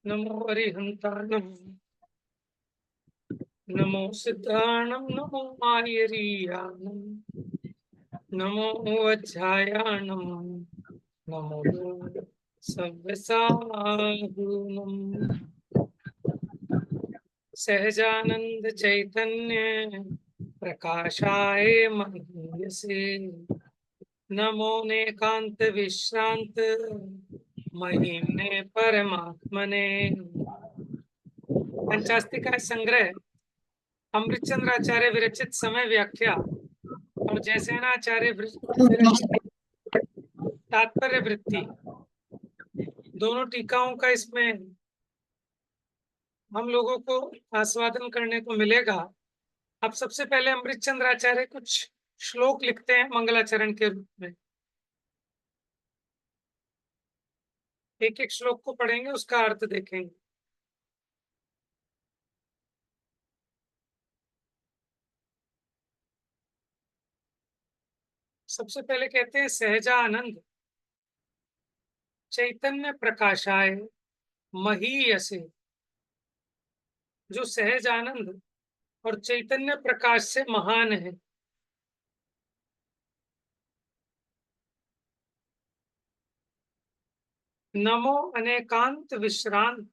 नमो अरिहंताणं, नमो सिद्धाणं, नमो आयरीयाणं, नमो वज्रायाणं, नमो सव्यसाहूनं। सहजानंद चैतन्य प्रकाशाय महीयसे, नमो नेकांत विश्रांत महिम्ने परमात्मने। पंचास्तिका संग्रह अमृतचंद्राचार्य विरचित समय व्याख्या और जयसेनाचार्य विरचित तात्पर्य वृत्ति, दोनों टीकाओं का इसमें हम लोगों को आस्वादन करने को मिलेगा। अब सबसे पहले अमृतचंद्राचार्य कुछ श्लोक लिखते हैं मंगलाचरण के रूप में। एक एक श्लोक को पढ़ेंगे, उसका अर्थ देखेंगे। सबसे पहले कहते हैं सहजानंद चैतन्य प्रकाशाय महीयसे। जो सहज आनंद और चैतन्य प्रकाश से महान है। नमो अनेकांत विश्रांत,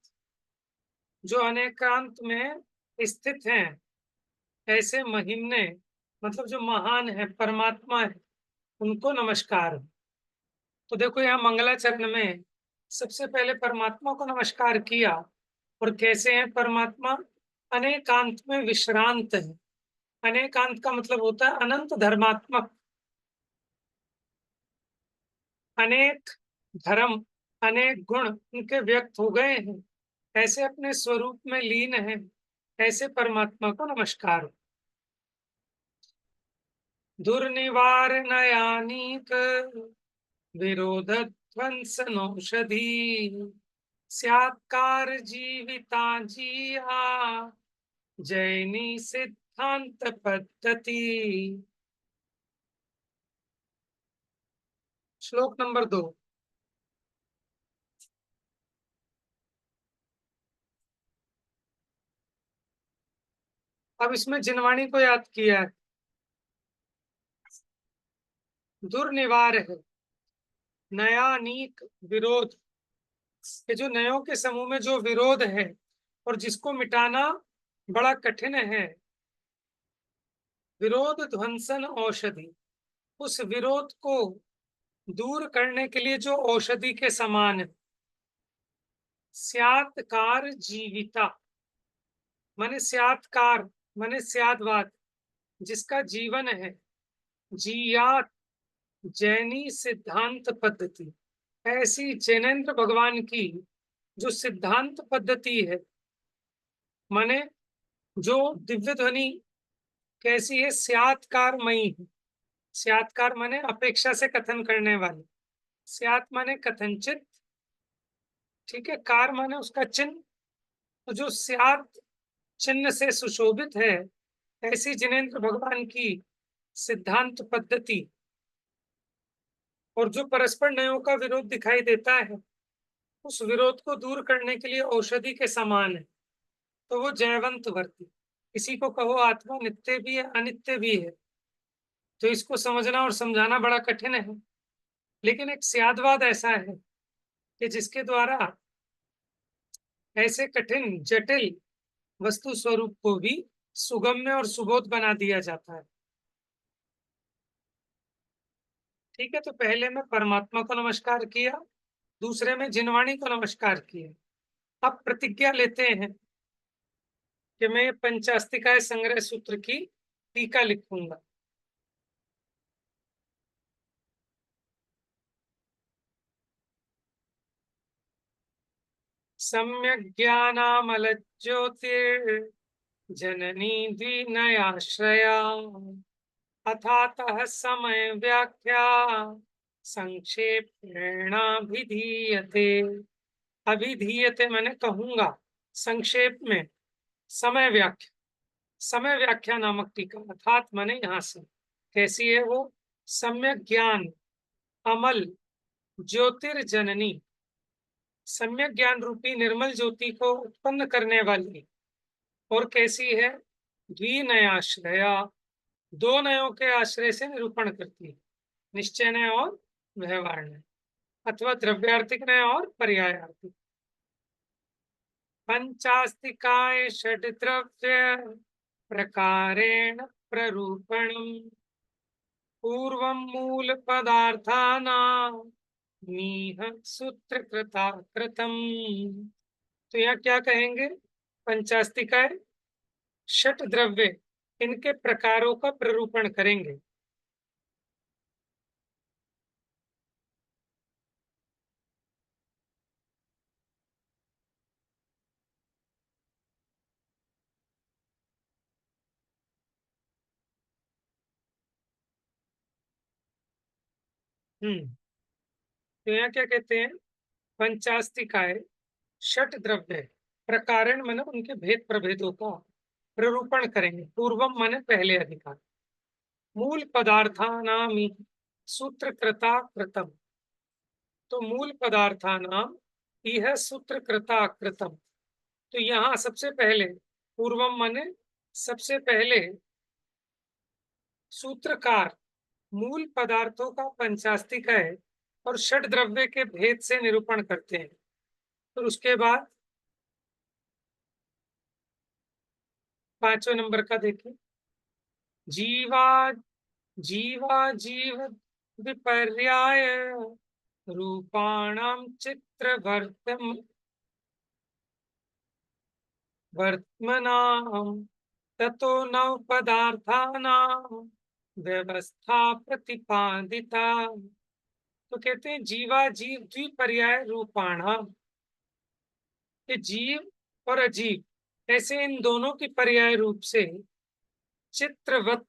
जो अनेकांत में स्थित हैं, ऐसे महिम्ने मतलब जो महान है, परमात्मा है, उनको नमस्कार। तो देखो यहाँ मंगलाचरण में सबसे पहले परमात्मा को नमस्कार किया। और कैसे हैं परमात्मा? अनेकांत में विश्रांत है। अनेकांत का मतलब होता है अनंत धर्मात्मक। अनेक धर्म, अनेक गुण उनके व्यक्त हो गए हैं, ऐसे अपने स्वरूप में लीन है, ऐसे परमात्मा को नमस्कार। दुर्निवारणायानीक विरोध ध्वंसनौषधि, स्यात्कार जीविता जिया जैनी सिद्धांत पद्धति। श्लोक नंबर 2। अब इसमें जिनवाणी को याद किया है। दुर्निवार है, नया नीक विरोध, ये जो नयों के समूह में जो विरोध है और जिसको मिटाना बड़ा कठिन है। विरोध ध्वंसन औषधि, उस विरोध को दूर करने के लिए जो औषधि के समान है। स्यात्कार जीविता, माने स्यात्कार माने स्यादवाद, जिसका जीवन है। जियात जैनी सिद्धांत पद्धति, ऐसी जैनेन्द्र भगवान की जो सिद्धांत पद्धति है, माने जो दिव्य ध्वनि कैसी है? स्यात्कारमयी है। स्यात्कार माने अपेक्षा से कथन करने वाले, स्यात माने कथनचित, ठीक है, कार माने उसका चिन्ह। तो जो स्यात चिन्ह से सुशोभित है, ऐसी जिनेन्द्र भगवान की सिद्धांत पद्धति और जो परस्पर नयों का विरोध दिखाई देता है, उस विरोध को दूर करने के लिए औषधि के समान है। तो वो जयवंत वर्ती। किसी को कहो आत्मा नित्य भी है, अनित्य भी है, तो इसको समझना और समझाना बड़ा कठिन है। लेकिन एक स्यादवाद ऐसा है कि जिसके द्वारा ऐसे कठिन जटिल वस्तु स्वरूप को भी सुगम्य और सुबोध बना दिया जाता है। ठीक है, तो पहले में परमात्मा को नमस्कार किया, दूसरे में जिनवाणी को नमस्कार किया। अब प्रतिज्ञा लेते हैं कि मैं पंचास्तिकाय संग्रह सूत्र की टीका लिखूंगा। सम्यक ज्ञानामल ज्योतिर जननी द्विनयाश्रया अथातः समय व्याख्या संक्षेपेणाभिधीयते। अभिधीयते मैंने कहूंगा, संक्षेप में। समय व्याख्या, समय व्याख्या नामक टीका। अर्थात माने यहां से। कैसी है वो? सम्यक ज्ञान अमल ज्योतिर्जननी, सम्यक ज्ञान रूपी निर्मल ज्योति को उत्पन्न करने वाली। और कैसी है? द्विनयाश्रया, दो नयों के आश्रय से निरूपण करती है। निश्चय नय और व्यवहार नय, अथवा द्रव्यार्थिक नय और पर्यायार्थिक। पंचास्तिकाय षड द्रव्य प्रकारेण प्ररूपणम् पूर्वं मूल पदार्थानां नीह सूत्रकृता कृतम्। तो यहाँ क्या कहेंगे? पंचास्तिकाय षट द्रव्य, इनके प्रकारों का प्ररूपण करेंगे। तो यहाँ क्या कहते हैं? पंचास्तिकाय षट द्रव्य प्रकारण माने उनके भेद प्रभेदों का प्ररूपण करेंगे। पूर्वम माने पहले अधिकार, मूल पदार्थानामि सूत्रकृता कृतम। तो मूल पदार्थानाम यह सूत्रकृता कृतम। तो यहाँ सबसे पहले, पूर्वम माने सबसे पहले, सूत्रकार मूल पदार्थों का पंचास्तिक है और षट द्रव्य के भेद से निरूपण करते हैं। तो उसके बाद 5वें नंबर का देखिए, जीवा जीवा जीव विपर्याय रूपाणाम चित्र वर्तमनाम ततो नव पदार्थानाम व्यवस्था प्रतिपादिता। तो कहते हैं जीवा जीव द्विपर्याय रूपाणाम, कि जीव और अजीव ऐसे इन दोनों की पर्याय रूप से चित्रवत,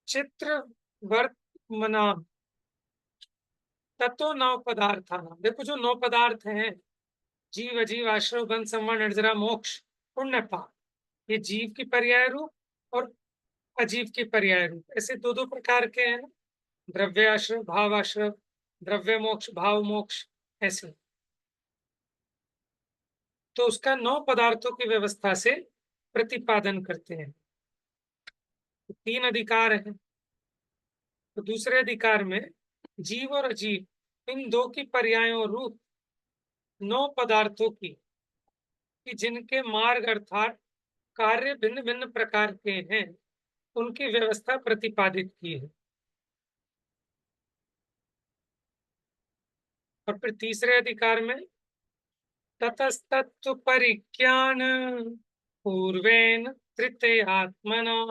चित्रवर्तमनाम तत्व नौ पदार्थानाम। देखो जो 9 पदार्थ हैं, जीव अजीव आश्रव बंध संवर निर्जरा मोक्ष पुण्य पाप, ये जीव की पर्याय रूप और अजीव की पर्याय रूप, ऐसे दो दो प्रकार के हैं। द्रव्याश्रव भाव आश्रव, द्रव्य मोक्ष भाव मोक्ष, ऐसे। तो उसका 9 पदार्थों की व्यवस्था से प्रतिपादन करते हैं। तो 3 अधिकार है। तो दूसरे अधिकार में जीव और अजीव इन दो की पर्यायों रूप 9 पदार्थों की, कि जिनके मार्ग अर्थात कार्य भिन्न भिन्न प्रकार के हैं, उनकी व्यवस्था प्रतिपादित की है। और फिर तीसरे अधिकार में ततस्तत्व परिज्ञान पूर्वेन तृतीयात्मना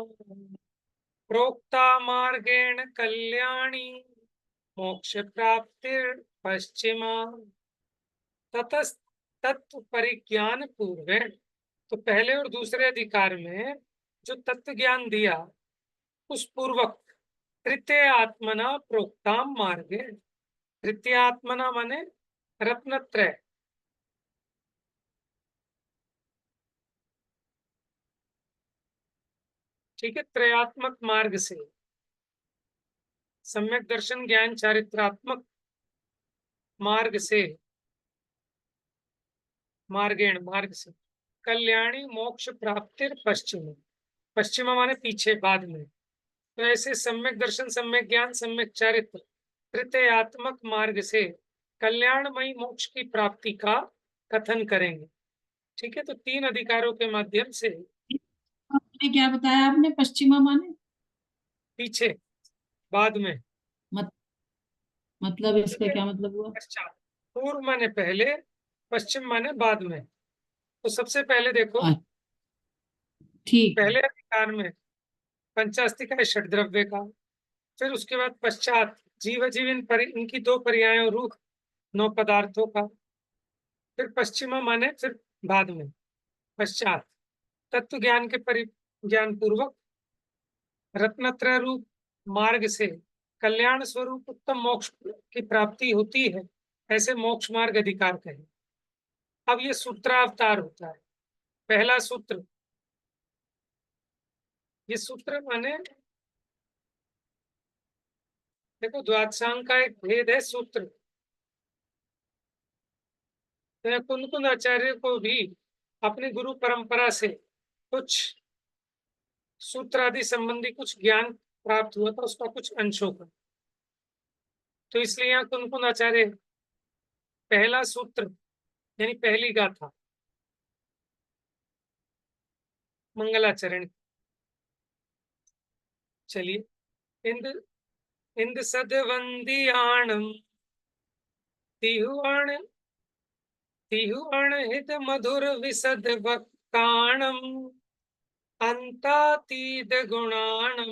प्रोक्ता मार्गेण कल्याणी मोक्ष प्राप्तिर पश्चिमा। तत्व परिज्ञान पूर्वेण, तो पहले और दूसरे अधिकार में जो तत्व ज्ञान दिया उस पूर्वक तृतीय आत्मना प्रोक्ताम मार्गे, तृतीय आत्मना माने रत्नत्रय, ठीक है, त्रयात्मक मार्ग से, सम्यक दर्शन ज्ञान चारित्रात्मक मार्ग से, मार्गेण मार्ग से, कल्याणी मोक्ष प्राप्तिर पश्चिम, पश्चिम माने पीछे बाद में। तो ऐसे सम्यक दर्शन सम्यक ज्ञान सम्यक चारित्र तृतीयात्मक मार्ग से कल्याणमयी मोक्ष की प्राप्ति का कथन करेंगे। ठीक है, तो 3 अधिकारों के माध्यम से। आपने क्या बताया? आपने पश्चिमा माने पीछे बाद में, मत, मतलब इसका क्या मतलब हुआ? पश्चात। पूर्व माने पहले, पश्चिम माने बाद में। तो सबसे पहले देखो, ठीक है। पहले अधिकार में पंचास्तिक है षड द्रव्य का, फिर उसके बाद पश्चात जीव जीव इनकी 2 पर्यायों रूप 9 पदार्थों का। फिर पश्चिमा माने फिर बाद में, पश्चात तत्व ज्ञान के परिज्ञान पूर्वक रत्नत्रय रूप मार्ग से कल्याण स्वरूप उत्तम मोक्ष की प्राप्ति होती है, ऐसे मोक्ष मार्ग अधिकार कहे। अब ये सूत्रावतार होता है। पहला सूत्र, ये सूत्र माने देखो द्वादशांग का एक भेद है सूत्र। तो कुंद आचार्य को भी अपनी गुरु परंपरा से कुछ सूत्र आदि संबंधी कुछ ज्ञान प्राप्त हुआ था, उसका कुछ अंशों का। तो इसलिए यहाँ कुंद आचार्य पहला सूत्र यानी पहली गाथा मंगलाचरण। चलिए, इंद इंद सदवंदियाणम तिहुआण तिहुआण हित मधुर विसद वक्ताणम अंतातीत गुणाणम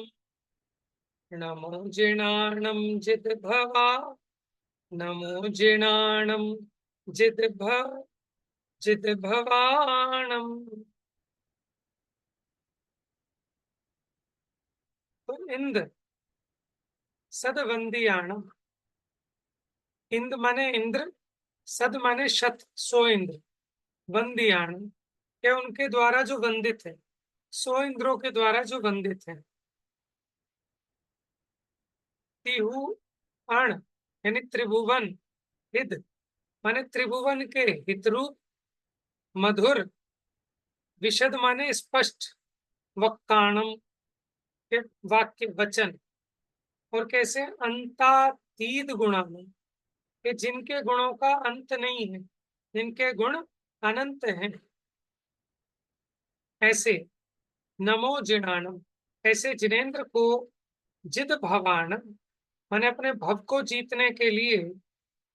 नमो जिणाणम जिद भवा नमो जिणाणम जिद भवाणम। तो इंद सदवंदियाणम, इंद माने इंद्र, सद माने शत, 100 इंद्र, वंदियाणम क्या उनके द्वारा जो वंदित है, 100 इंद्रों के द्वारा जो वंदित है। तिहु अण यानी त्रिभुवन, हित माने त्रिभुवन के हितरूप, मधुर विशद माने स्पष्ट, वक्ताणम के वाक्य वचन, और कैसे अंतातीत गुणाणम कि जिनके गुणों का अंत नहीं है, जिनके गुण अनंत हैं। ऐसे नमो जिनाणम, ऐसे जिनेन्द्र को जिद भवान माने अपने भव को जीतने के लिए,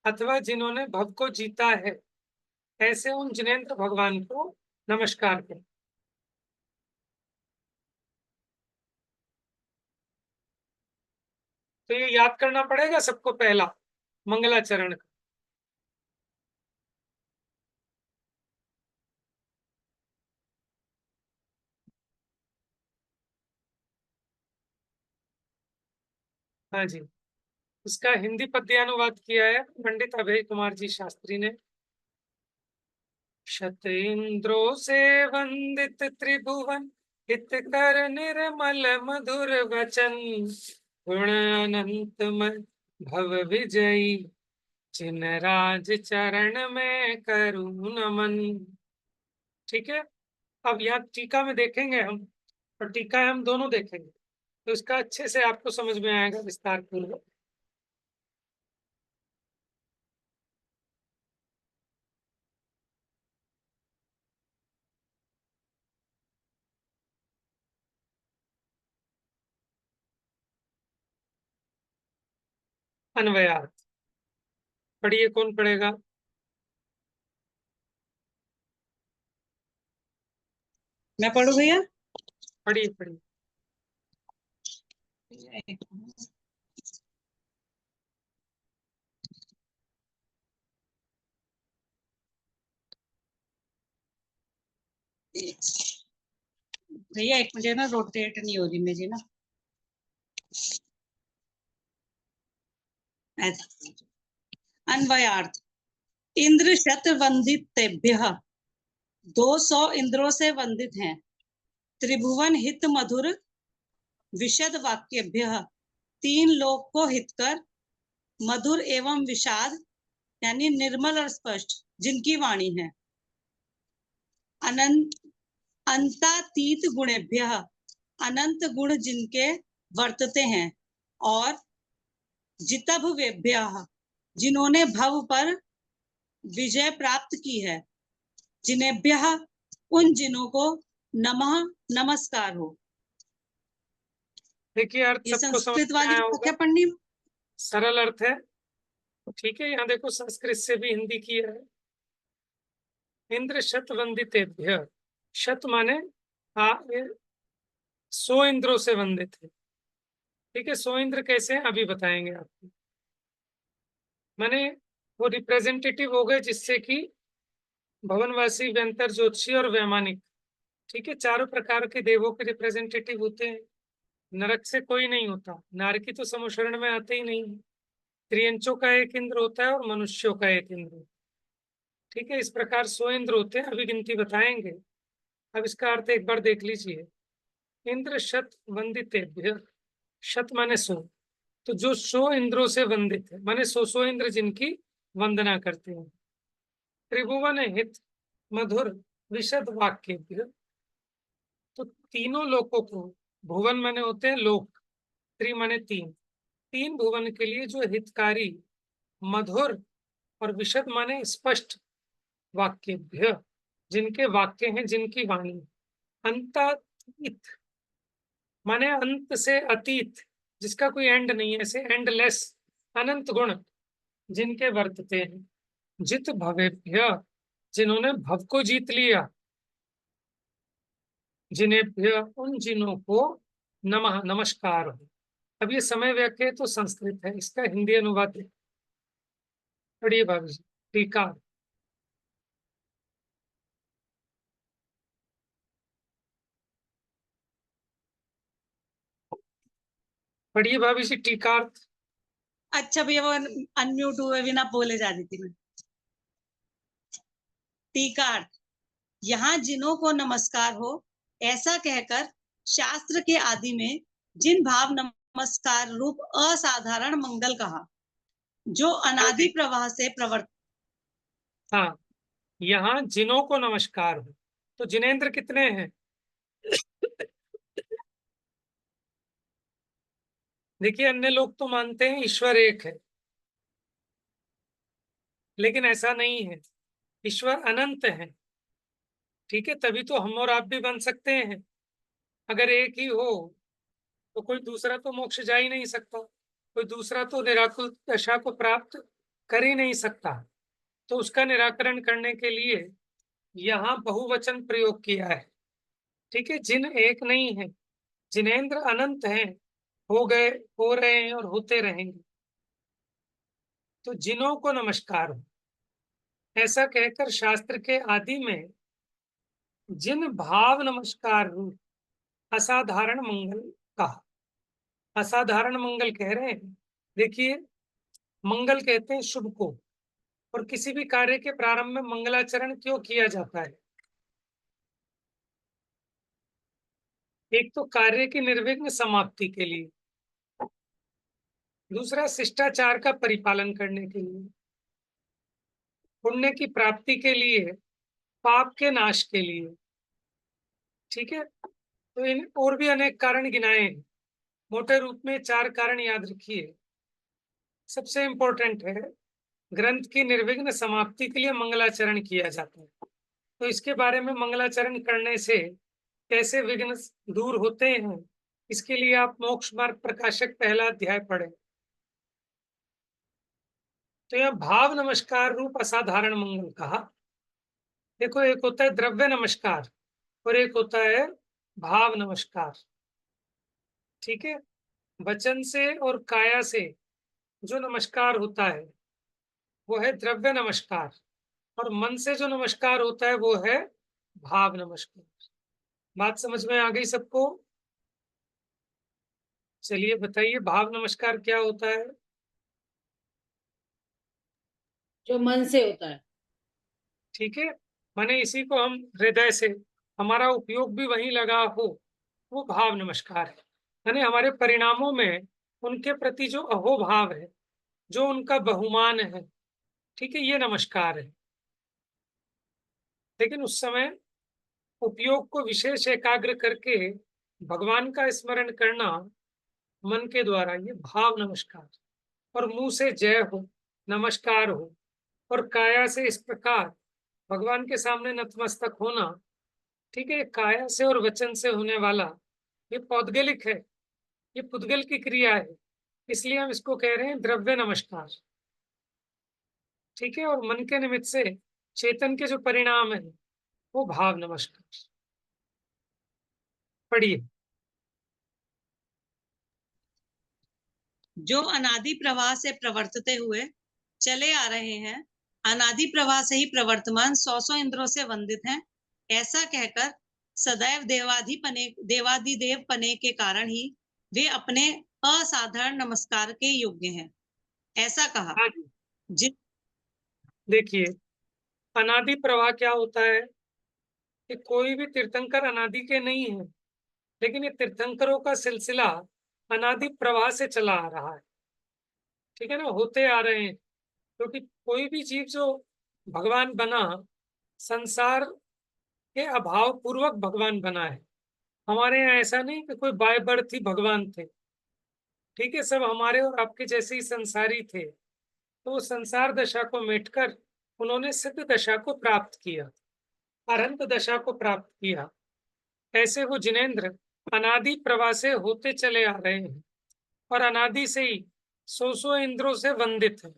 अथवा जिन्होंने भव को जीता है, ऐसे उन जिनेन्द्र भगवान को नमस्कार करें। तो ये याद करना पड़ेगा सबको, पहला मंगलाचरण का। हाँ जी, इसका हिंदी पद्यानुवाद किया है पंडित अभय कुमार जी शास्त्री ने। शतेन्द्रो से वंदित त्रिभुवन हित कर निर्मल मधुर वचन, गुण अनंतमय भव विजयी जिन राज चरण में करूं नमन। ठीक है, अब यहाँ टीका में देखेंगे हम, और टीका हम दोनों देखेंगे, तो इसका अच्छे से आपको समझ में आएगा विस्तार पूर्वक। अन्वयार्थ पढ़िए, कौन पढ़ेगा? मैं पढ़ू भैया? पढ़िए पढ़िए। भैया एक मुझे ना रोटेट नहीं हो रही मेरी ना, अन्वयार्थ। इंद्र शत वंदितेभ्यः, 200 इंद्रों से वंदित हैं। त्रिभुवन हित मधुर विशद वाक्यभ्यः, 3 लोक को हित कर, मधुर एवं विषाद यानी निर्मल और स्पष्ट जिनकी वाणी है। अनंत अंतातीत गुणेभ्यः, अनंत गुण जिनके वर्तते हैं। और जितभवेभ्यः, जिन्होंने भव पर विजय प्राप्त की है। जिनेभ्यः, उन जिनों को नमः नमस्कार हो। देखिए अर्थ ये सबको समझ संस्कृत में वाली आया व्याख्या होगा, पढ़नी? सरल अर्थ है। ठीक है, यहाँ देखो संस्कृत से भी हिंदी किया है। इंद्र शत वंदितेभ्य, शत माने 100 इंद्रों से वंदित है। ठीक है, 100 इंद्र कैसे हैं अभी बताएंगे आपको। माने वो रिप्रेजेंटेटिव हो गए, जिससे कि भवनवासी, व्यंतर, ज्योतिषी और वैमानिक, ठीक है, चारों प्रकार के देवों के रिप्रेजेंटेटिव होते हैं। नरक से कोई नहीं होता, नारकी तो समूशरण में आते ही नहीं। त्रियंचों का एक इंद्र होता है और मनुष्यों का एक इंद्र, ठीक है। इस प्रकार 100 इंद्र होते हैं, अभी गिनती बताएंगे। अब इसका अर्थ एक बार देख लीजिए। इंद्र शत वंदितेभ्य, शत माने 100, तो जो 100 इंद्रों से वंदित है, माने 100 इंद्र जिनकी वंदना करते हैं। त्रिभुवन हित मधुर विशद वाक्य, तो तीनों लोकों को, भुवन माने होते हैं लोक, त्रि माने तीन, तीन भुवन के लिए जो हितकारी, मधुर और विशद माने स्पष्ट वाक्य, जिनके वाक्य हैं, जिनकी वाणी। अंतातीत माने अंत से अतीत, जिसका कोई एंड नहीं है, ऐसे एंडलेस, अनंत गुण जिनके वर्तते हैं। जित भवेभ्य, जिन्होंने भव को जीत लिया। जिनेभ्य, उन जिनों को नमः, नमस्कार हो। अब ये समय वाक्य तो संस्कृत है, इसका हिंदी अनुवाद है। पढ़िए भाभी जी टीका। पढ़िए भाभी जी टीकार्थ। अच्छा भैया, वो अनम्यूट हुए बिना बोले जा रही थी मैं। टीकार्थ, यहाँ जिनों को नमस्कार हो, ऐसा कहकर शास्त्र के आदि में जिन भाव नमस्कार रूप असाधारण मंगल कहा, जो अनादि प्रवाह से प्रवर्त। हाँ, यहाँ जिनों को नमस्कार हो, तो जिनेंद्र कितने हैं? देखिए, अन्य लोग तो मानते हैं ईश्वर एक है, लेकिन ऐसा नहीं है। ईश्वर अनंत है, ठीक है, तभी तो हम और आप भी बन सकते हैं। अगर एक ही हो तो कोई दूसरा तो मोक्ष जा ही नहीं सकता, कोई दूसरा तो निराकुल दशा को प्राप्त कर ही नहीं सकता। तो उसका निराकरण करने के लिए यहाँ बहुवचन प्रयोग किया है, ठीक है। जिन एक नहीं है, जिनेंद्र अनंत हैं, हो गए, हो रहे हैं और होते रहेंगे। तो जिनों को नमस्कार हो, ऐसा कहकर शास्त्र के आदि में जिन भाव नमस्कार रूप असाधारण मंगल कहा। असाधारण मंगल कह रहे हैं। देखिए, मंगल कहते हैं शुभ को, और किसी भी कार्य के प्रारंभ में मंगलाचरण क्यों किया जाता है? एक तो कार्य की निर्विघ्न समाप्ति के लिए, दूसरा शिष्टाचार का परिपालन करने के लिए, पुण्य की प्राप्ति के लिए, पाप के नाश के लिए, ठीक है। तो इन और भी अनेक कारण गिनाए हैं। मोटे रूप में 4 कारण याद रखिए। सबसे इंपॉर्टेंट है, ग्रंथ की निर्विघ्न समाप्ति के लिए मंगलाचरण किया जाता है। तो इसके बारे में, मंगलाचरण करने से कैसे विघ्न दूर होते हैं, इसके लिए आप मोक्ष मार्ग प्रकाशक पहला अध्याय पढ़ें। तो यह भाव नमस्कार रूप असाधारण मंगल कहा। देखो, एक होता है द्रव्य नमस्कार और एक होता है भाव नमस्कार, ठीक है। वचन से और काया से जो नमस्कार होता है वो है द्रव्य नमस्कार, और मन से जो नमस्कार होता है वो है भाव नमस्कार। बात समझ में आ गई सबको? चलिए बताइए, भाव नमस्कार क्या होता है? जो मन से होता है। ठीक है, माने इसी को हम हृदय से, हमारा उपयोग भी वहीं लगा हो, वो भाव नमस्कार है। यानी हमारे परिणामों में उनके प्रति जो अहोभाव है, जो उनका बहुमान है, ठीक है, ये नमस्कार है। लेकिन उस समय उपयोग को विशेष एकाग्र करके भगवान का स्मरण करना मन के द्वारा, ये भाव नमस्कार। और मुंह से जय हो, नमस्कार हो, और काया से इस प्रकार भगवान के सामने नतमस्तक होना, ठीक है। काया से और वचन से होने वाला ये पौद्गलिक है, ये पुद्गल की क्रिया है, इसलिए हम इसको कह रहे हैं द्रव्य नमस्कार, ठीक है। और मन के निमित्त से चेतन के जो परिणाम है वो भाव नमस्कार। पढ़िए। जो अनादि प्रवाह से प्रवर्तते हुए चले आ रहे हैं, अनादि प्रवाह से ही प्रवर्तमान 100 इंद्रों से वंदित हैं, ऐसा कहकर सदैव देवादिदेव पने के कारण ही वे अपने असाधारण नमस्कार के योग्य हैं, ऐसा कहा। हाँ जी, जिन देखिए अनादि प्रवाह क्या होता है कि कोई भी तीर्थंकर अनादि के नहीं है, लेकिन ये तीर्थंकरों का सिलसिला अनादि प्रवाह से चला आ रहा है, ठीक है ना, होते आ रहे हैं। क्योंकि कोई भी जीव जो भगवान बना, संसार के अभाव पूर्वक भगवान बना है। हमारे यहाँ ऐसा नहीं कि कोई बाय बर्थ ही भगवान थे, ठीक है, सब हमारे और आपके जैसे ही संसारी थे। तो वो संसार दशा को मिटकर उन्होंने सिद्ध दशा को प्राप्त किया, अनंत दशा को प्राप्त किया। ऐसे वो जिनेंद्र अनादि प्रवाह से होते चले आ रहे हैं और अनादि से ही 100 इंद्रों से वंदित है।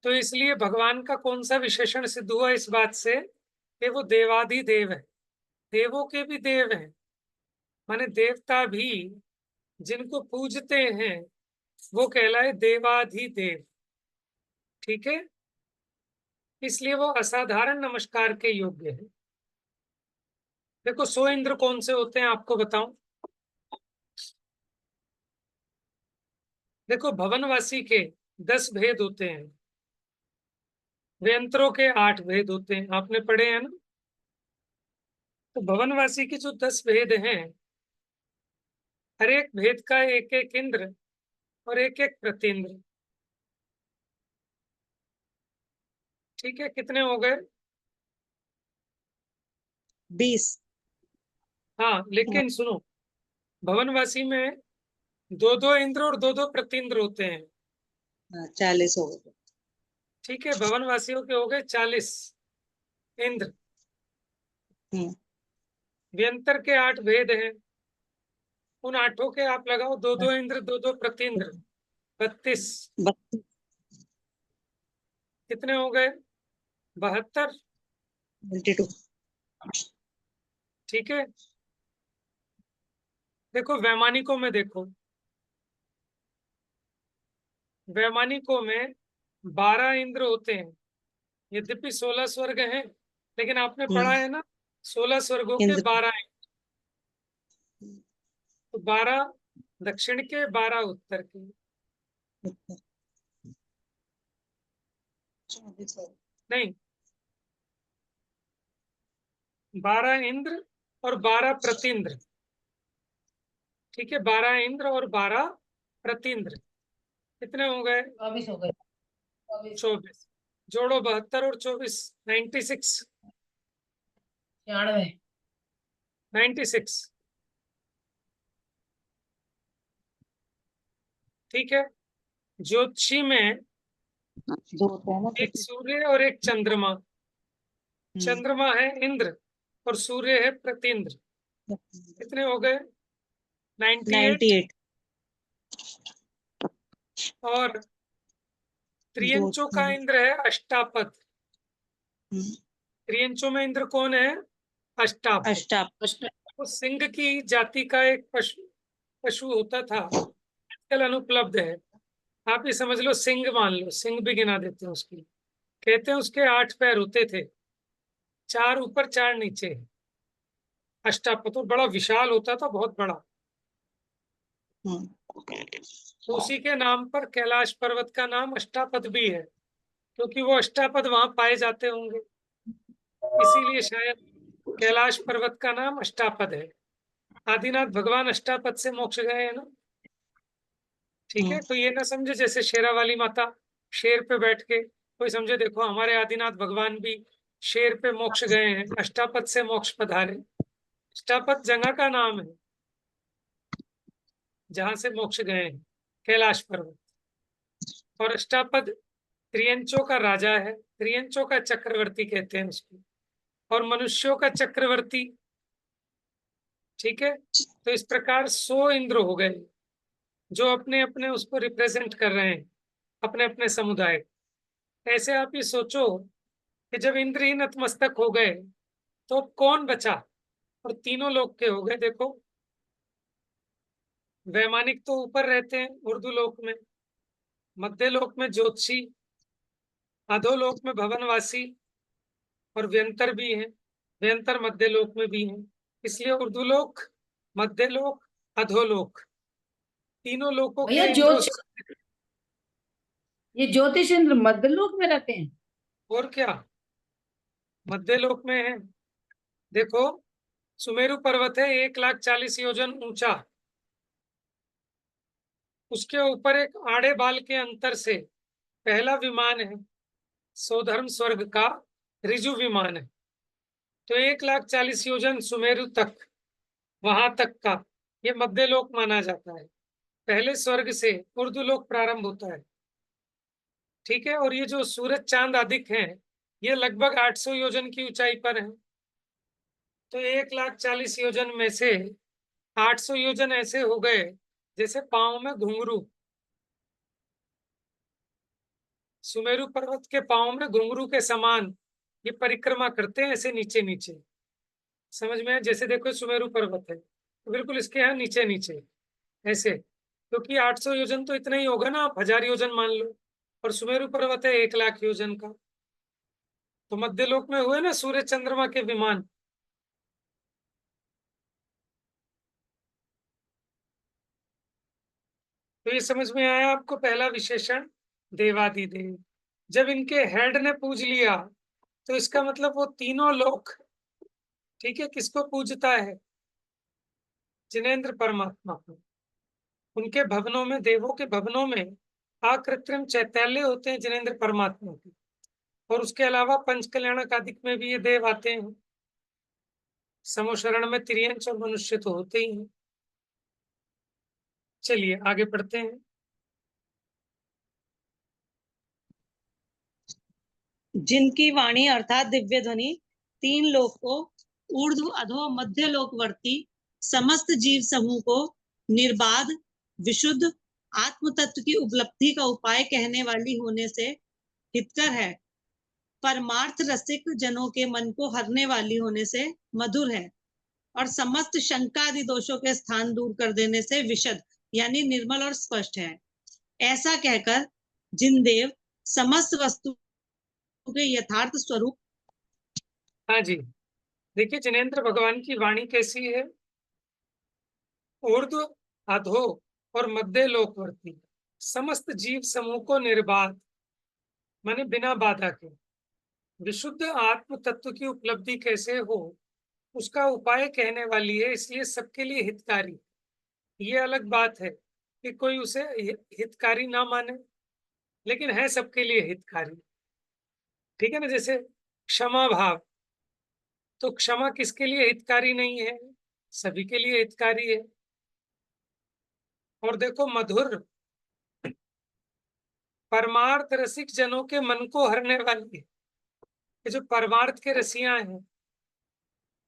तो इसलिए भगवान का कौन सा विशेषण सिद्ध हुआ इस बात से कि वो देवाधिदेव है, देवों के भी देव हैं, माने देवता भी जिनको पूजते हैं वो कहलाए देवाधिदेव, ठीक है। इसलिए वो असाधारण नमस्कार के योग्य है। देखो 100 इंद्र कौन से होते हैं आपको बताऊं। देखो भवनवासी के 10 भेद होते हैं, व्यंतरों के 8 भेद होते हैं, आपने पढ़े हैं ना। तो भवनवासी के जो 10 भेद हैं, हर एक भेद का एक एक इंद्र और एक एक प्रतिंद्र, ठीक है, कितने हो गए? 20। हाँ, लेकिन सुनो, भवनवासी में 2-2 इंद्र और 2-2 प्रतिंद्र होते हैं, 40 हो गए। ठीक है। भवनवासियों के हो गए 40 इंद्र। हम्म, व्यंतर के 8 भेद हैं, उन 8 के आप लगाओ 2-2 इंद्र 2-2 प्रतिंद्र, 32। 32। कितने हो गए? 72, 22। ठीक है। देखो वैमानिकों में देखो, वैमानिकों में 12 इंद्र होते हैं, यद्यपि 16 स्वर्ग हैं, लेकिन आपने पढ़ा है ना 16 स्वर्गों के इंद्र 12 हैं। तो 12 दक्षिण के, 12 उत्तर के, 24 हो गए। नहीं, 12 इंद्र और 12 प्रतिंद्र, ठीक है, 12 इंद्र और 12 प्रतिंद्र, कितने हो गए? 24 हो गए। 24। जोड़ो 72 और 24, 96। 96। 96, ठीक है। ज्योतिषी में दो होते हैं ना एक सूर्य और एक चंद्रमा, चंद्रमा है इंद्र और सूर्य है प्रतिंद्र, कितने हो गए? 98। 98। और त्रियंचों का इंद्र है अष्टापद। त्रियंचों में इंद्र कौन है? अष्टापद। अष्टाप। वो सिंह की जाति का एक पशु पशु होता था, आजकल अनुपलब्ध है। आप ये समझ लो सिंह मान लो, सिंह भी गिना देते हैं उसकी। कहते हैं उसके 8 पैर होते थे, 4 ऊपर 4 नीचे। अष्टापद तो बड़ा विशाल होता था, बहुत बड़ा। तो उसी के नाम पर कैलाश पर्वत का नाम अष्टापद भी है, क्योंकि वो अष्टापद वहां पाए जाते होंगे, इसीलिए शायद कैलाश पर्वत का नाम अष्टापद है। आदिनाथ भगवान अष्टापद से मोक्ष गए हैं ना, ठीक है। तो ये ना समझे जैसे शेरा वाली माता शेर पे बैठ के, कोई समझे देखो हमारे आदिनाथ भगवान भी शेर पे मोक्ष गए हैं, अष्टापद से मोक्ष पधारे। अष्टापद जगह का नाम है जहां से मोक्ष गए हैं, कैलाश पर्वत। और अष्टापद त्रियंचों का राजा है, त्रियंचों का चक्रवर्ती कहते हैं उसको, और मनुष्यों का चक्रवर्ती, ठीक है। तो इस प्रकार 100 इंद्र हो गए जो अपने अपने उसको रिप्रेजेंट कर रहे हैं, अपने अपने समुदाय। ऐसे आप ये सोचो कि जब इंद्र ही नतमस्तक हो गए तो अब कौन बचा? और तीनों लोग के हो गए। देखो वैमानिक तो ऊपर रहते हैं उर्दू लोक में, मध्यलोक में ज्योतिषी, अधोलोक में भवनवासी और व्यंतर भी हैं। व्यंतर मध्यलोक में भी हैं। इसलिए उर्दू लोक, मध्यलोक, अधोलोक, तीनों लोकों भैया के इंद्रों ये ज्योतिष इंद्र मध्यलोक में रहते हैं? और क्या, मध्यलोक में है। देखो, सुमेरु पर्वत है 1,40,000 योजन ऊंचा। उसके ऊपर एक आड़े बाल के अंतर से पहला विमान है, सौधर्म स्वर्ग का ऋजु विमान है। तो 1,40,000 योजन सुमेरु तक, वहां तक का ये मध्यलोक माना जाता है। पहले स्वर्ग से उर्दू लोक प्रारंभ होता है। ठीक है, और ये जो सूरज चांद अधिक हैं, ये लगभग 800 योजन की ऊंचाई पर है। तो 1,40,000 योजन में से 800 योजन ऐसे हो गए जैसे पांव में घुंघरू। सुमेरु पर्वत के पांव में घुंघरू के समान ये परिक्रमा करते हैं, ऐसे नीचे नीचे। समझ में है? जैसे देखो सुमेरु पर्वत है, तो बिल्कुल इसके यहाँ नीचे नीचे ऐसे, क्योंकि 800 योजन तो इतना ही होगा ना, आप 1000 योजन मान लो, और सुमेरु पर्वत है 1,00,000 योजन का। तो मध्यलोक में हुए ना सूर्य चंद्रमा के विमान। तो ये समझ में आया आपको पहला विशेषण, देवादिदेव। जब इनके हेड ने पूज लिया तो इसका मतलब वो तीनों लोक, ठीक है, किसको पूजता है? जिनेंद्र परमात्मा को। उनके भवनों में, देवों के भवनों में अकृत्रिम चैत्यालय होते हैं जिनेंद्र परमात्मा के। और उसके अलावा पंचकल्याणकादिक में भी ये देव आते हैं। समोशरण में तिर्यंच और मनुष्य तो होते ही हैं। चलिए आगे पढ़ते हैं। जिनकी वाणी अर्थात दिव्य ध्वनि तीन लोकों ऊर्ध्व अधो मध्य लोकवर्ती समस्त जीव समूह को निर्बाध विशुद्ध आत्म तत्व की उपलब्धि का उपाय कहने वाली होने से हितकर है, परमार्थ रसिक जनों के मन को हरने वाली होने से मधुर है, और समस्त शंका आदि दोषों के स्थान दूर कर देने से विशद यानी निर्मल और स्पष्ट है। ऐसा कहकर जिन देव समस्त वस्तु के यथार्थ स्वरूप। हाँ जी, देखिए जिनेंद्र भगवान की वाणी कैसी है? ऊर्ध्व अधो और मध्य लोकवर्ती समस्त जीव समूह को निर्बाध माने बिना बाधा के विशुद्ध आत्म तत्व की उपलब्धि कैसे हो उसका उपाय कहने वाली है, इसलिए सबके लिए हितकारी। ये अलग बात है कि कोई उसे हितकारी ना माने, लेकिन है सबके लिए हितकारी। ठीक है ना? जैसे क्षमा भाव, तो क्षमा किसके लिए हितकारी नहीं है? सभी के लिए हितकारी है। और देखो मधुर, परमार्थ रसिक जनों के मन को हरने वाली है। ये जो परमार्थ के रसिया हैं,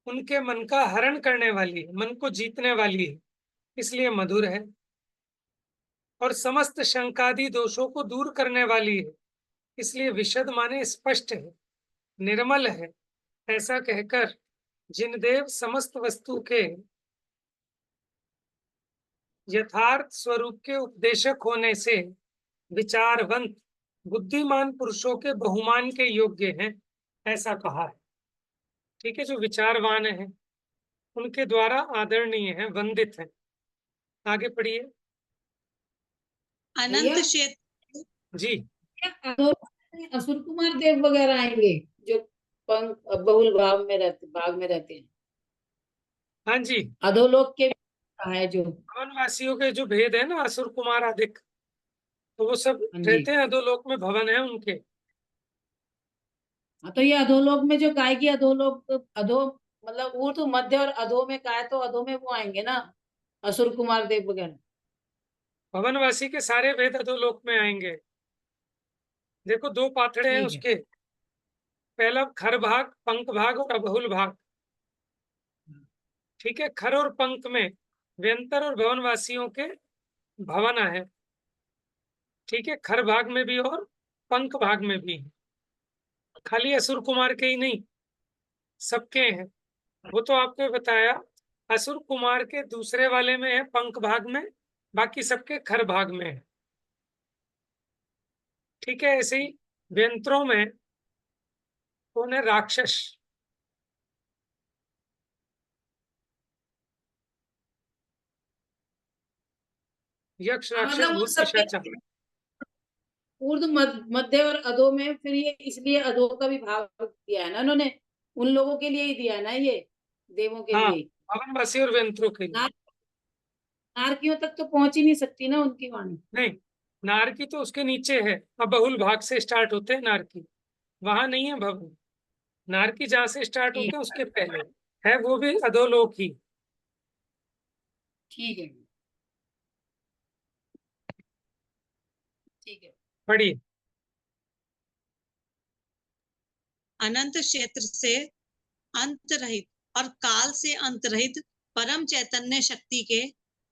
उनके मन का हरण करने वाली है, मन को जीतने वाली है, इसलिए मधुर है। और समस्त शंकादि दोषों को दूर करने वाली है, इसलिए विशद माने स्पष्ट है, निर्मल है। ऐसा कहकर जिन देव समस्त वस्तु के यथार्थ स्वरूप के उपदेशक होने से विचारवंत बुद्धिमान पुरुषों के बहुमान के योग्य हैं, ऐसा कहा है। ठीक है, जो विचारवान है उनके द्वारा आदरणीय है, वंदित है। आगे पढ़िए। अनंत क्षेत्र जी, असुर कुमार देव वगैरह आएंगे जो पंख बहुल भाग में रहते हैं। हाँ जी, अधोलोक के है जो भवनवासियों के जो भेद है ना, असुर कुमार आदिक, तो वो सब हाँ जी। रहते हैं अधोलोक में, भवन है उनके। हाँ, तो ये अधोलोक में जो काय की अधोलोक अधो मतलब ऊर्ध्व तो मध्य और अधो में काय, तो अधो में वो आएंगे ना असुर कुमार देव वगैरह। भवनवासी के सारे भेद अधोलोक में आएंगे। देखो दो पाथड़े हैं ठीक है। उसके, पहला खर भाग, पंख भाग और अबहुल भाग। ठीक है, खर और पंख में व्यंतर और भवनवासियों के भवन है। ठीक है, खर भाग में भी और पंख भाग में भी। खाली असुर कुमार के ही नहीं, सबके हैं। वो तो आपको बताया, असुर कुमार के दूसरे वाले में है पंख भाग में, बाकी सबके खर भाग में है। ठीक है, ऐसे ही व्यंत्रों में कौन है राक्षस? यक्ष, हाँ, राक्षस, मतलब उन भूत, सब के पिशाच। ऊर्ध्व मध्य और अधो में, फिर ये इसलिए अधो का भी भाव दिया है ना उन्होंने, उन लोगों के लिए ही दिया है ना ये, देवों के हाँ, लिए। भवनवासी और व्यंत्रों के लिए। नार नारकियों तक तो पहुंच ही नहीं सकती ना उनकी वाणी। नहीं, नारकी तो उसके नीचे है, अब बहुल भाग से स्टार्ट होते हैं नारकी, वहां नहीं है भवन। नारकी जहां से स्टार्ट ठीक होते हैं उसके पहले है, वो भी अधोलोक ही। ठीक है। ठीक है। पढ़िए। अनंत क्षेत्र से अंत रहित और काल से अंत रहित परम चैतन्य शक्ति के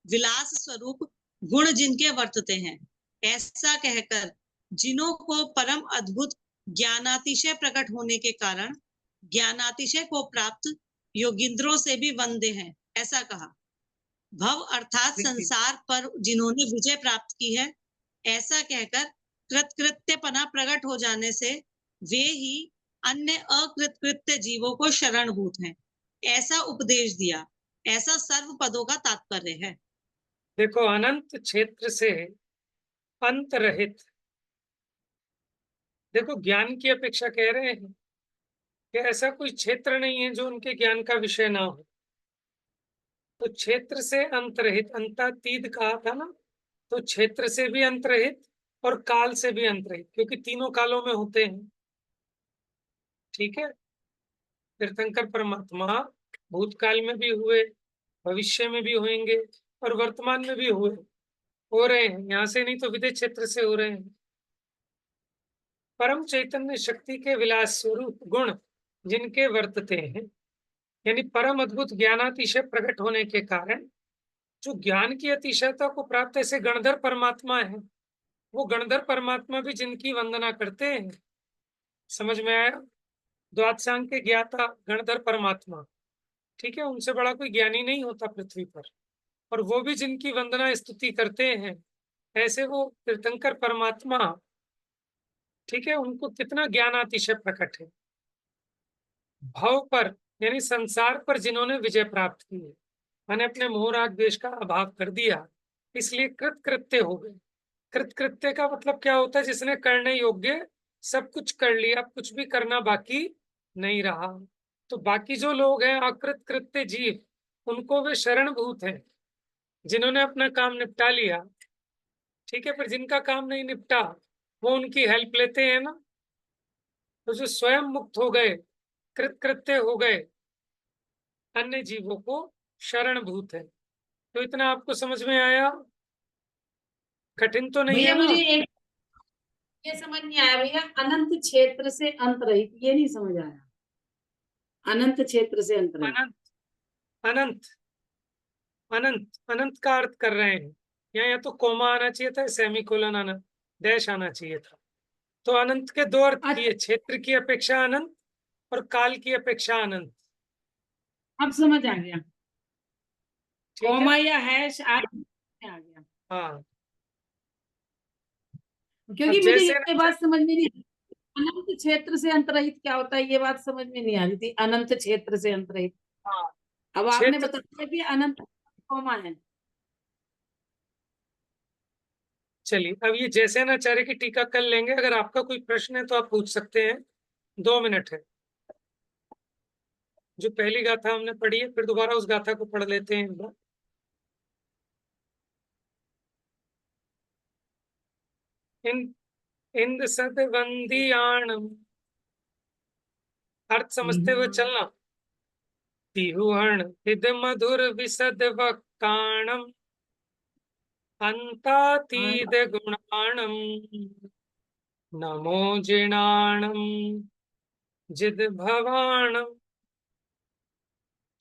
विलास स्वरूप गुण जिनके वर्तते हैं, ऐसा कहकर जिन्हों को परम अद्भुत ज्ञानातिशय प्रकट होने के कारण ज्ञानातिशय को प्राप्त योगिंद्रों से भी वंदे हैं, ऐसा कहा। भव अर्थात देखिए, संसार पर जिन्होंने विजय प्राप्त की है, ऐसा कहकर कृतकृत्यपना प्रकट हो जाने से वे ही अन्य अकृतकृत्य जीवों को शरणभूत हैं, ऐसा उपदेश दिया। ऐसा सर्व पदों का तात्पर्य है। देखो, अनंत क्षेत्र से अंत रहित। देखो, ज्ञान की अपेक्षा कह रहे हैं कि ऐसा कोई क्षेत्र नहीं है जो उनके ज्ञान का विषय ना हो। तो क्षेत्र से अंतरहित, अंतातीत कहा था ना, तो क्षेत्र से भी अंतरहित और काल से भी अंतरहित, क्योंकि तीनों कालों में होते हैं। ठीक है, तीर्थंकर परमात्मा भूतकाल में भी हुए, भविष्य में भी होंगे और वर्तमान में भी हुए, हो रहे हैं, यहाँ से नहीं तो विदेश क्षेत्र से हो रहे हैं। परम चैतन्य शक्ति के विलास स्वरूप गुण जिनके वर्तते हैं, यानी परम अद्भुत ज्ञानातिशय प्रकट होने के कारण जो ज्ञान की अतिशयता को प्राप्त ऐसे गणधर परमात्मा है, वो गणधर परमात्मा भी जिनकी वंदना करते हैं। समझ में आया? द्वादशांग के ज्ञाता गणधर परमात्मा, ठीक है, उनसे बड़ा कोई ज्ञानी नहीं होता पृथ्वी पर, और वो भी जिनकी वंदना स्तुति करते हैं, ऐसे वो तीर्थंकर परमात्मा, ठीक है, उनको कितना ज्ञानातिशय प्रकट है। भव पर यानी संसार पर जिन्होंने विजय प्राप्त की है, मैंने अपने मोह राग द्वेष का अभाव कर दिया, इसलिए कृतकृत्य हो गए। कृतकृत्य का मतलब क्या होता है? जिसने करने योग्य सब कुछ कर लिया, कुछ भी करना बाकी नहीं रहा। तो बाकी जो लोग हैं अकृत कृत्य जीव, उनको वे शरणभूत हैं, जिन्होंने अपना काम निपटा लिया। ठीक है, पर जिनका काम नहीं निपटा वो उनकी हेल्प लेते हैं ना। तो जो स्वयं मुक्त हो गए, कृतकृत्य हो गए, अन्य जीवों को शरणभूत है। तो इतना आपको समझ में आया? कठिन तो नहीं है भैया ना? मुझे एक ये समझ नहीं आया भैया, अनंत क्षेत्र से अंत रहित, ये नहीं समझ आया। अनंत क्षेत्र से अंत रहित। अनंत, अनंत, अनंत, अनंत का अर्थ कर रहे हैं यहाँ, या तो कोमा आना चाहिए था, सेमीकोलन आना, डैश आना चाहिए था। तो अनंत के दो अर्थ किए, क्षेत्र की अपेक्षा अनंत और काल की अपेक्षा अनंत। अब समझ आ गया, ठीक है, कॉमा या हैश आ गया। हाँ। अब क्योंकि मुझे जैसे ये बात समझ में नहीं आई, अनंत क्षेत्र से अंतरहित क्या होता है, ये बात समझ में नहीं आ रही थी, अनंत क्षेत्र से अंतरहित। हाँ, अब आपने क्षेत्र, बताया कि अनंत कॉमा है। चलिए अब ये जैसे आचार्य की टीका कर लेंगे, अगर आपका कोई प्रश्न है तो आप पूछ सकते हैं, 2 मिनट है। जो पहली गाथा हमने पढ़ी है, फिर दोबारा उस गाथा को पढ़ लेते हैं एक बार। इन इंद सद वंदियाणम, अर्थ समझते हुए चलना। तिहुहण हिद मधुर विसद वक्ताणम, अंतातीत गुणाणम, नमो जिणाणम जिद भवाणम।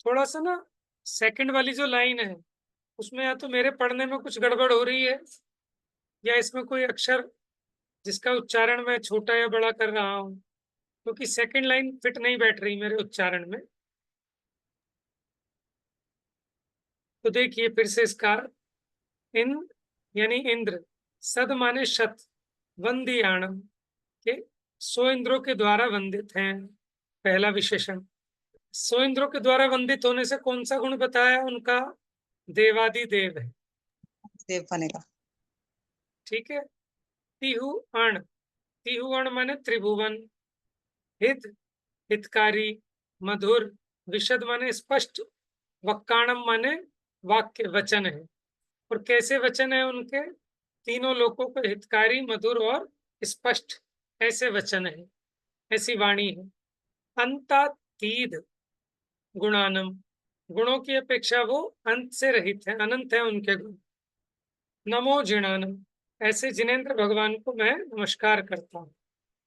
थोड़ा सा ना सेकंड वाली जो लाइन है, उसमें या तो मेरे पढ़ने में कुछ गड़बड़ हो रही है, या इसमें कोई अक्षर जिसका उच्चारण मैं छोटा या बड़ा कर रहा हूँ, क्योंकि सेकंड लाइन फिट नहीं बैठ रही मेरे उच्चारण में। तो देखिए फिर से इसका, इन यानी इंद्र, सद माने शत, वंदियाणम के 100 इंद्रों के द्वारा वंदित हैं। पहला विशेषण, 100 इंद्रों के द्वारा वंदित होने से कौन सा गुण बताया उनका? देवादि देव है। देव बनेगा। ठीक है। तिहु अण, तिहु अण माने त्रिभुवन, हित हितकारी, मधुर, विशद माने स्पष्ट, वक्काणम माने वाक्य वचन है। और कैसे वचन है उनके? तीनों लोगों को हितकारी, मधुर और स्पष्ट ऐसे वचन है, ऐसी वाणी है। अंतातीद गुणानम, गुणों की अपेक्षा वो अंत से रहित है, अनंत है उनके गुण। नमो जिणानम, ऐसे जिनेंद्र भगवान को मैं नमस्कार करता हूँ,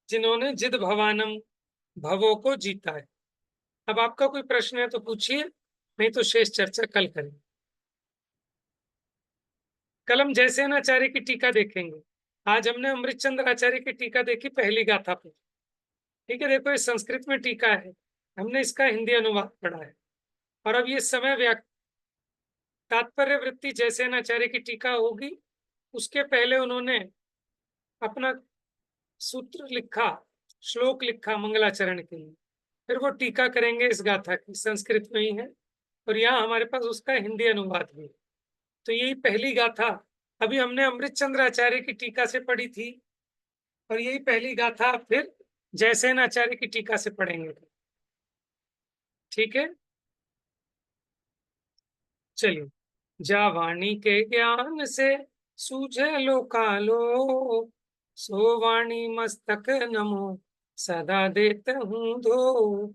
जिन्होंने जिद भवानम, भवों को जीता है। अब आपका कोई प्रश्न है तो पूछिए, नहीं तो शेष चर्चा कल करें। कल हम जयसेन आचार्य की टीका देखेंगे। आज हमने अमृत चंद्र आचार्य की टीका देखी पहली गाथा पर। ठीक है, देखो ये संस्कृत में टीका है, हमने इसका हिंदी अनुवाद पढ़ा है। और अब ये समय तात्पर्य वृत्ति जयसेन आचार्य की टीका होगी, उसके पहले उन्होंने अपना सूत्र लिखा, श्लोक लिखा मंगलाचरण के लिए, फिर वो टीका करेंगे इस गाथा की, संस्कृत में ही है और यहाँ हमारे पास उसका हिंदी अनुवाद भी है। तो यही पहली गाथा अभी हमने अमृत चंद्र आचार्य की टीका से पढ़ी थी, और यही पहली गाथा फिर जयसेन आचार्य की टीका से पढ़ेंगे। ठीक है, चलिए। जा वाणी के ज्ञान से सूझे लोकालो, सो वाणी मस्तक नमो सदा देत हूँ धो।